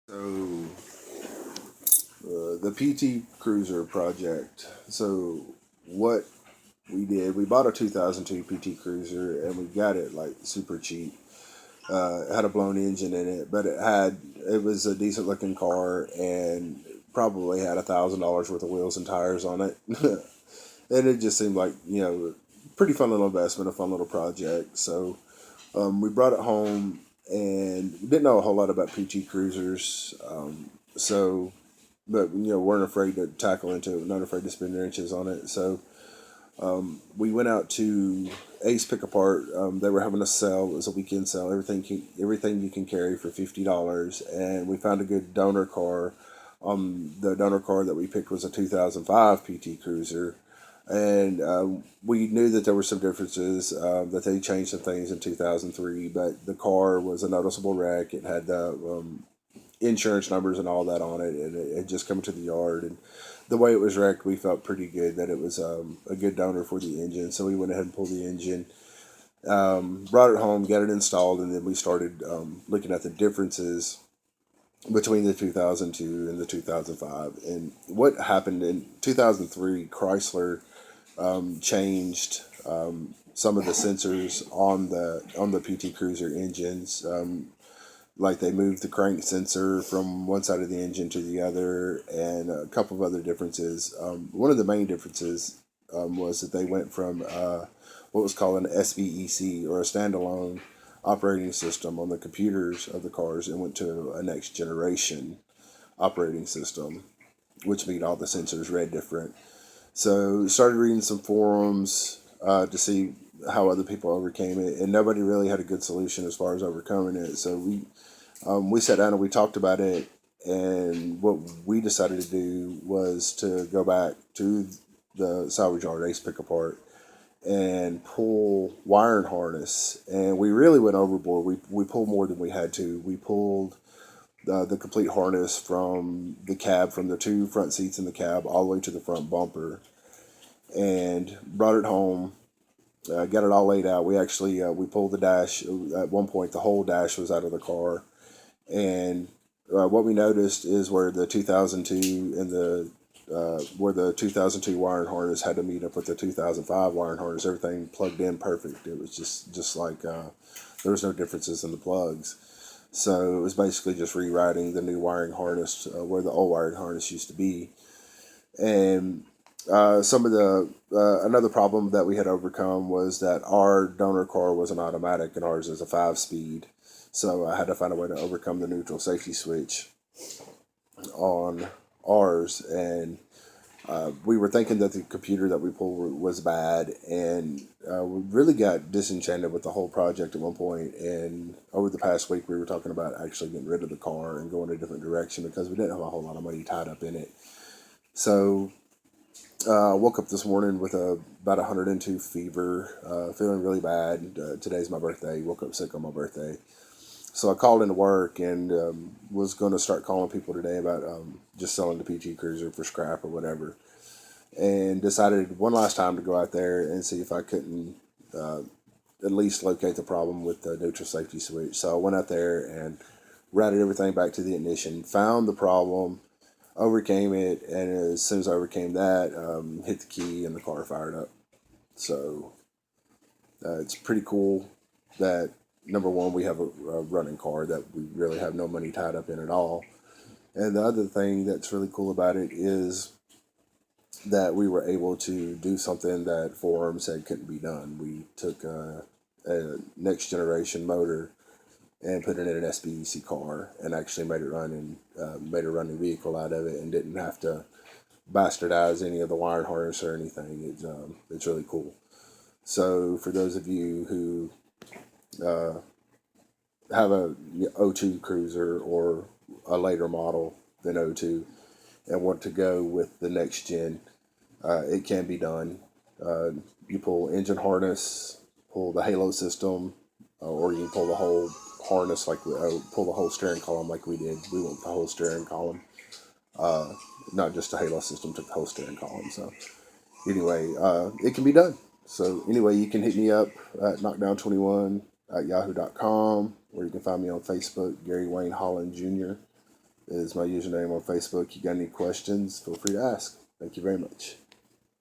So, the PT Cruiser project. So, what we did, we bought a 2002 PT Cruiser and we got it like super cheap. It had a blown engine in it, but it was a decent looking car and probably had $1,000 worth of wheels and tires on it. And it just seemed like, pretty fun little investment, a fun little project. So, we brought it home and didn't know a whole lot about PT Cruisers. So but weren't afraid to tackle into it, not afraid to spend their inches on it. So we went out to Ace Pick Apart. They were having a sale. It was a weekend sale. Everything you can carry for $50, and we found a good donor car. The donor car that we picked was a 2005 PT Cruiser, and we knew that there were some differences. That they changed some things in 2003, but the car was a noticeable wreck. It had the insurance numbers and all that on it, and it had just come to the yard. And the way it was wrecked, we felt pretty good that it was a good donor for the engine. So we went ahead and pulled the engine, brought it home, got it installed, and then we started looking at the differences between the 2002 and the 2005. And what happened in 2003, Chrysler changed some of the sensors on the PT Cruiser engines. Like they moved the crank sensor from one side of the engine to the other, and a couple of other differences. One of the main differences was that they went from what was called an SBEC, or a standalone operating system, on the computers of the cars, and went to a next generation operating system, which made all the sensors read different. So started reading some forums to see how other people overcame it, and nobody really had a good solution as far as overcoming it. So we sat down and we talked about it, and what we decided to do was to go back to the salvage yard, Ace Pick Apart, and pull wiring harness. And we really went overboard. We pulled more than we had to. We pulled the complete harness from the cab, from the two front seats in the cab, all the way to the front bumper, and brought it home. Got it all laid out. We actually we pulled the dash. At one point, the whole dash was out of the car, and what we noticed is where the 2002 and the where the 2002 wiring harness had to meet up with the 2005 wiring harness. Everything plugged in perfect. It was just like there was no differences in the plugs. So it was basically just rewriting the new wiring harness where the old wiring harness used to be. And some of the another problem that we had overcome was that our donor car was an automatic and ours is a 5-speed. So I had to find a way to overcome the neutral safety switch on ours, and we were thinking that the computer that we pulled was bad, and we really got disenchanted with the whole project at one point. And over the past week, we were talking about actually getting rid of the car and going a different direction because we didn't have a whole lot of money tied up in it. So I woke up this morning with about 102 fever, feeling really bad. Today's my birthday. Woke up sick on my birthday. So I called into work and was going to start calling people today about just selling the PT Cruiser for scrap or whatever. And decided one last time to go out there and see if I couldn't at least locate the problem with the neutral safety switch. So I went out there and routed everything back to the ignition, found the problem, overcame it, and as soon as I overcame that, hit the key and the car fired up. So it's pretty cool that, number one, we have a running car that we really have no money tied up in at all. And the other thing that's really cool about it is that we were able to do something that forum said couldn't be done. We took a next generation motor and put it in an SBEC car and actually made it run and made a running vehicle out of it, and didn't have to bastardize any of the wiring harness or anything. It's really cool. So for those of you who have a '02 Cruiser or a later model than '02 and want to go with the next gen, it can be done. You pull engine harness, pull the halo system, or you can pull the whole harness, like pull the whole steering column like we did. We went the whole steering column, not just the halo system, took the whole steering column. So anyway, it can be done. So anyway, you can hit me up at knockdown21 at yahoo.com, or you can find me on Facebook, Gary Wayne Holland Jr. is my username on Facebook. You got any questions, feel free to ask. Thank you very much.